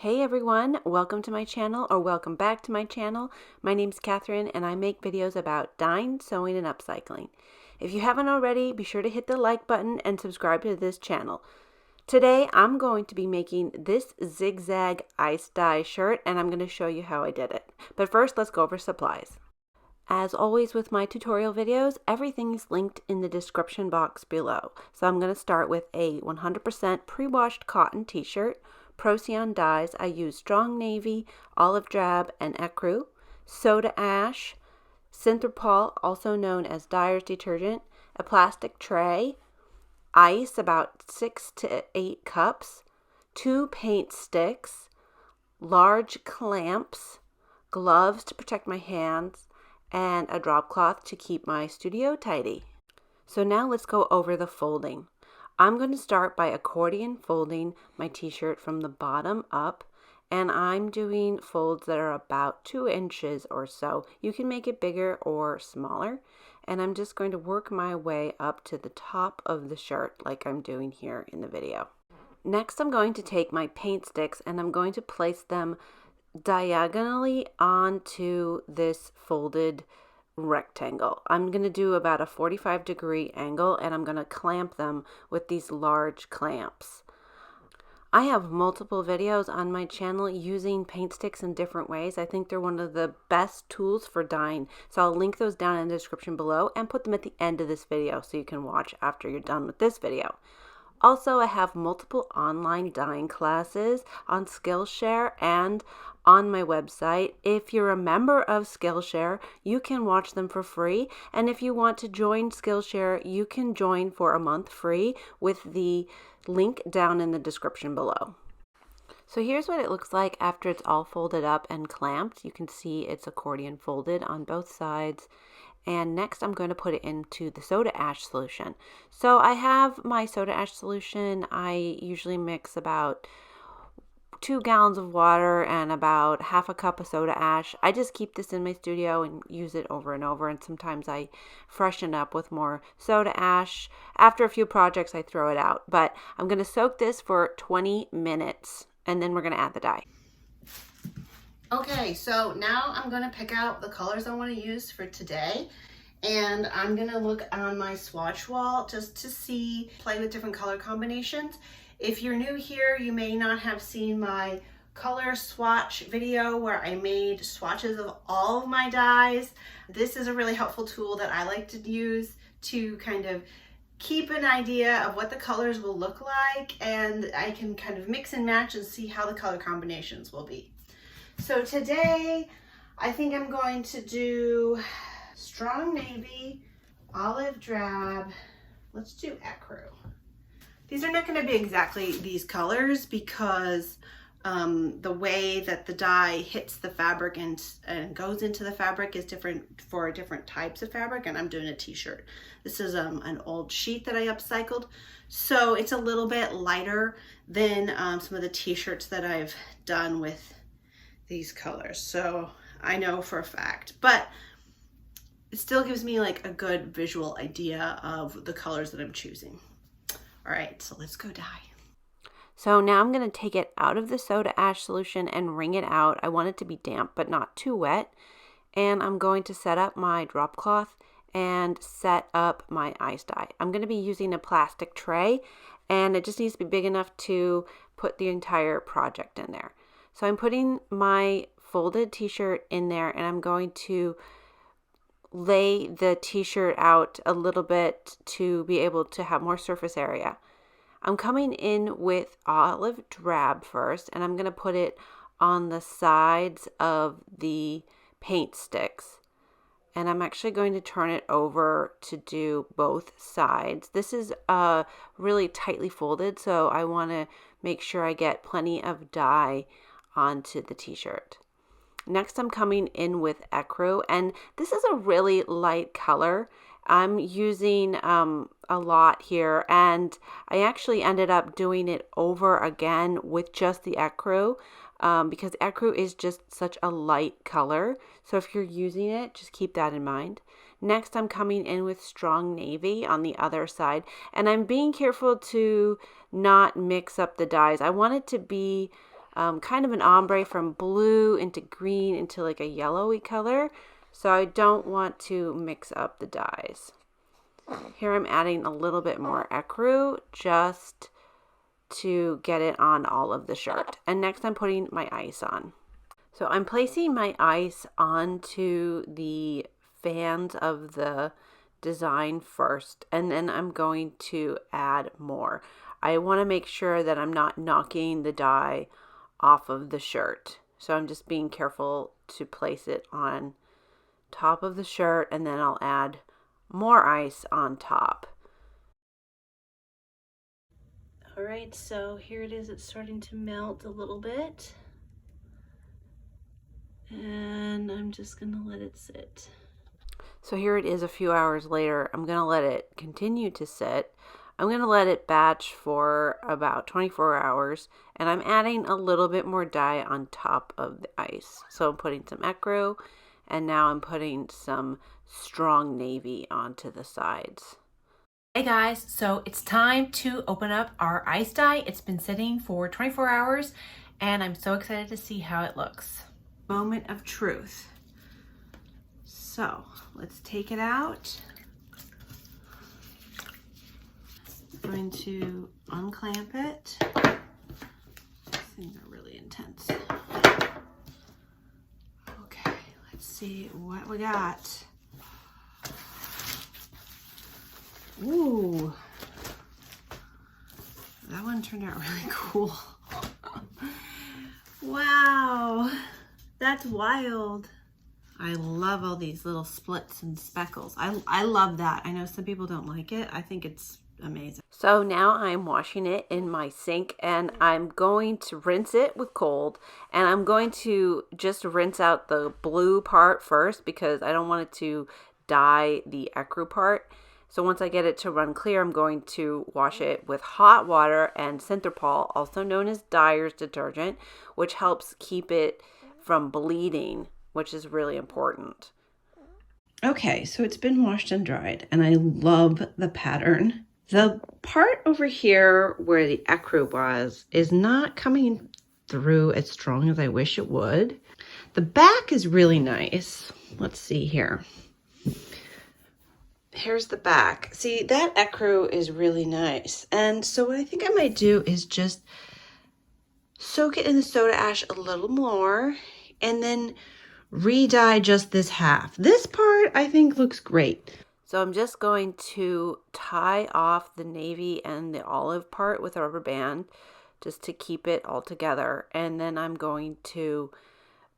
Hey everyone, welcome to my channel, or welcome back to my channel. My name's Catherine and I make videos about dyeing, sewing, and upcycling. If you haven't already, be sure to hit the like button and subscribe to this channel. Today I'm going to be making this zigzag ice dye shirt and I'm going to show you how I did it. But first, let's go over supplies. As always with my tutorial videos, everything is linked in the description box below. So I'm going to start with a 100% pre-washed cotton t-shirt, procion dyes. I use strong navy, olive drab, and ecru, soda ash, synthropol, also known as dyer's detergent, a plastic tray, ice, about 6 to 8 cups, 2 paint sticks, large clamps, gloves to protect my hands, and a drop cloth to keep my studio tidy. So now let's go over the folding. I'm going to start by accordion folding my t-shirt from the bottom up, and I'm doing folds that are about 2 inches or so. You can make it bigger or smaller, and I'm just going to work my way up to the top of the shirt like I'm doing here in the video. Next, I'm going to take my paint sticks and I'm going to place them diagonally onto this folded rectangle. I'm going to do about a 45-degree angle and I'm going to clamp them with these large clamps. I have multiple videos on my channel using paint sticks in different ways. I think they're one of the best tools for dyeing. So I'll link those down in the description below and put them at the end of this video so you can watch after you're done with this video. Also, I have multiple online dyeing classes on Skillshare and on my website. If you're a member of Skillshare, you can watch them for free. And if you want to join Skillshare, you can join for a month free with the link down in the description below. So here's what it looks like after it's all folded up and clamped. You can see it's accordion folded on both sides. And next I'm going to put it into the soda ash solution. So I have my soda ash solution. I usually mix about 2 gallons of water and about half a cup of soda ash. I just keep this in my studio and use it over and over, and sometimes I freshen up with more soda ash. After a few projects I throw it out, but I'm going to soak this for 20 minutes and then we're going to add the dye. Okay, so now I'm going to pick out the colors I want to use for today, and I'm going to look on my swatch wall just to play with different color combinations. If you're new here, you may not have seen my color swatch video where I made swatches of all of my dyes. This is a really helpful tool that I like to use to kind of keep an idea of what the colors will look like, and I can kind of mix and match and see how the color combinations will be. So today, I think I'm going to do strong navy, olive drab, let's do ecru. These are not going to be exactly these colors because the way that the dye hits the fabric and goes into the fabric is different for different types of fabric, and I'm doing a t-shirt. This is an old sheet that I upcycled, so it's a little bit lighter than some of the t-shirts that I've done with these colors, so I know for a fact, but it still gives me like a good visual idea of the colors that I'm choosing. All right, so let's go dye. So now I'm going to take it out of the soda ash solution and wring it out. I want it to be damp but not too wet, and I'm going to set up my drop cloth and set up my ice dye. I'm going to be using a plastic tray, and it just needs to be big enough to put the entire project in there. So I'm putting my folded t-shirt in there, and I'm going to lay the t-shirt out a little bit to be able to have more surface area. I'm coming in with olive drab first, and I'm going to put it on the sides of the paint sticks. And I'm actually going to turn it over to do both sides. This is really tightly folded, so I want to make sure I get plenty of dye onto the t-shirt. Next, I'm coming in with ecru, and this is a really light color. I'm using a lot here, and I actually ended up doing it over again with just the ecru because ecru is just such a light color. So if you're using it, just keep that in mind. Next, I'm coming in with strong navy on the other side, and I'm being careful to not mix up the dyes. I want it to be kind of an ombre from blue into green into like a yellowy color. So I don't want to mix up the dyes. Here I'm adding a little bit more ecru just to get it on all of the shirt. And next I'm putting my ice on. So I'm placing my ice onto the fans of the design first, and then I'm going to add more. I want to make sure that I'm not knocking the dye off of the shirt. So I'm just being careful to place it on top of the shirt, and then I'll add more ice on top. All right, so here it is. It's starting to melt a little bit. And I'm just gonna let it sit. So here it is a few hours later. I'm gonna let it continue to sit. I'm gonna let it batch for about 24 hours, and I'm adding a little bit more dye on top of the ice. So I'm putting some ecru, and now I'm putting some strong navy onto the sides. Hey guys, so it's time to open up our ice dye. It's been sitting for 24 hours, and I'm so excited to see how it looks. Moment of truth. So let's take it out. I'm going to unclamp it. These things are really intense. Okay, let's see what we got. Ooh, that one turned out really cool. Wow. That's wild. I love all these little splits and speckles. I love that. I know some people don't like it. I think it's amazing. So now I'm washing it in my sink, and I'm going to rinse it with cold, and I'm going to just rinse out the blue part first because I don't want it to dye the ecru part. So once I get it to run clear, I'm going to wash it with hot water and Synthropol, also known as dyer's detergent, which helps keep it from bleeding, which is really important. Okay, so it's been washed and dried, and I love the pattern. The part over here where the ecru was is not coming through as strong as I wish it would. The back is really nice. Let's see here. Here's the back. See, that ecru is really nice. And so what I think I might do is just soak it in the soda ash a little more and then re-dye just this half. This part I think looks great. So I'm just going to tie off the navy and the olive part with a rubber band just to keep it all together. And then I'm going to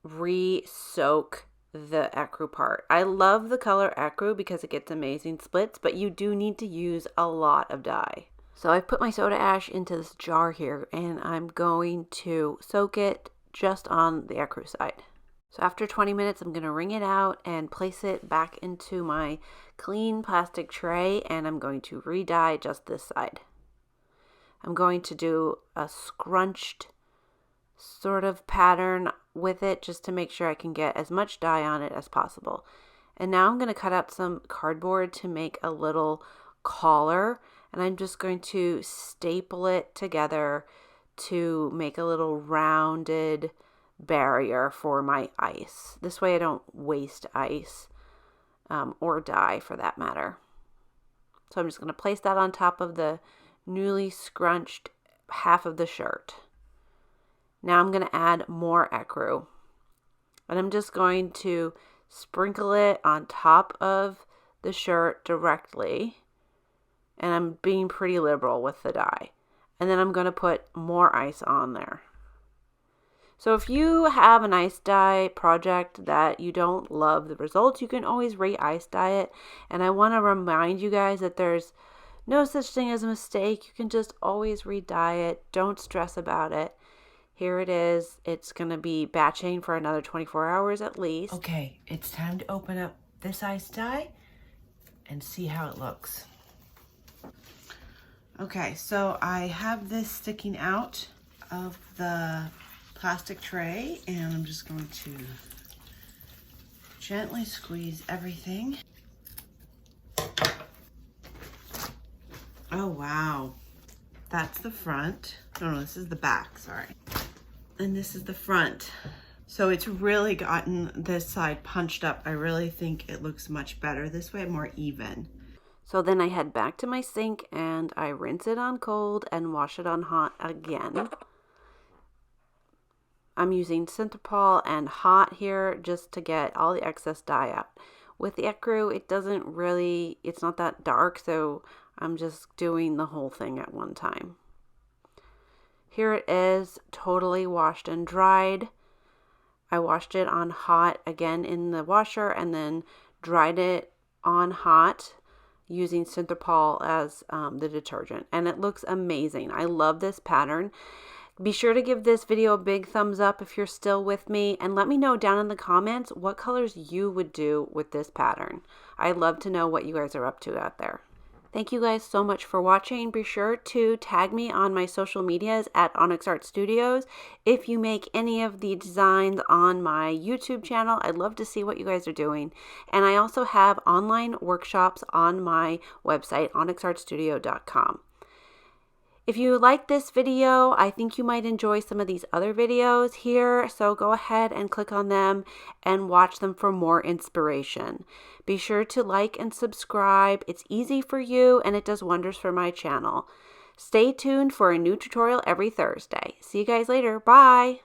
re-soak the ecru part. I love the color ecru because it gets amazing splits, but you do need to use a lot of dye. So I've put my soda ash into this jar here, and I'm going to soak it just on the ecru side. So after 20 minutes, I'm going to wring it out and place it back into my clean plastic tray, and I'm going to re-dye just this side. I'm going to do a scrunched sort of pattern with it just to make sure I can get as much dye on it as possible. And now I'm going to cut out some cardboard to make a little collar, and I'm just going to staple it together to make a little rounded barrier for my ice. This way I don't waste ice or dye for that matter. So I'm just going to place that on top of the newly scrunched half of the shirt. Now I'm going to add more ecru, and I'm just going to sprinkle it on top of the shirt directly, and I'm being pretty liberal with the dye. And then I'm going to put more ice on there. So if you have an ice dye project that you don't love the results, you can always re-ice dye it. And I want to remind you guys that there's no such thing as a mistake. You can just always re-dye it. Don't stress about it. Here it is. It's going to be batching for another 24 hours at least. Okay, it's time to open up this ice dye and see how it looks. Okay, so I have this sticking out of the plastic tray, and I'm just going to gently squeeze everything. Oh, wow. That's the front. No, this is the back, sorry. And this is the front. So it's really gotten this side punched up. I really think it looks much better this way, more even. So then I head back to my sink and I rinse it on cold and wash it on hot again. I'm using Synthropol and hot here just to get all the excess dye out. With the ecru, it's not that dark, so I'm just doing the whole thing at one time. Here it is, totally washed and dried. I washed it on hot again in the washer and then dried it on hot using Synthropol as the detergent. And it looks amazing. I love this pattern. Be sure to give this video a big thumbs up if you're still with me, and let me know down in the comments what colors you would do with this pattern. I'd love to know what you guys are up to out there. Thank you guys so much for watching. Be sure to tag me on my social medias at Onyx Art Studios. If you make any of the designs on my YouTube channel, I'd love to see what you guys are doing. And I also have online workshops on my website, onyxartstudio.com. If you like this video, I think you might enjoy some of these other videos here, so go ahead and click on them and watch them for more inspiration. Be sure to like and subscribe. It's easy for you and it does wonders for my channel. Stay tuned for a new tutorial every Thursday. See you guys later. Bye!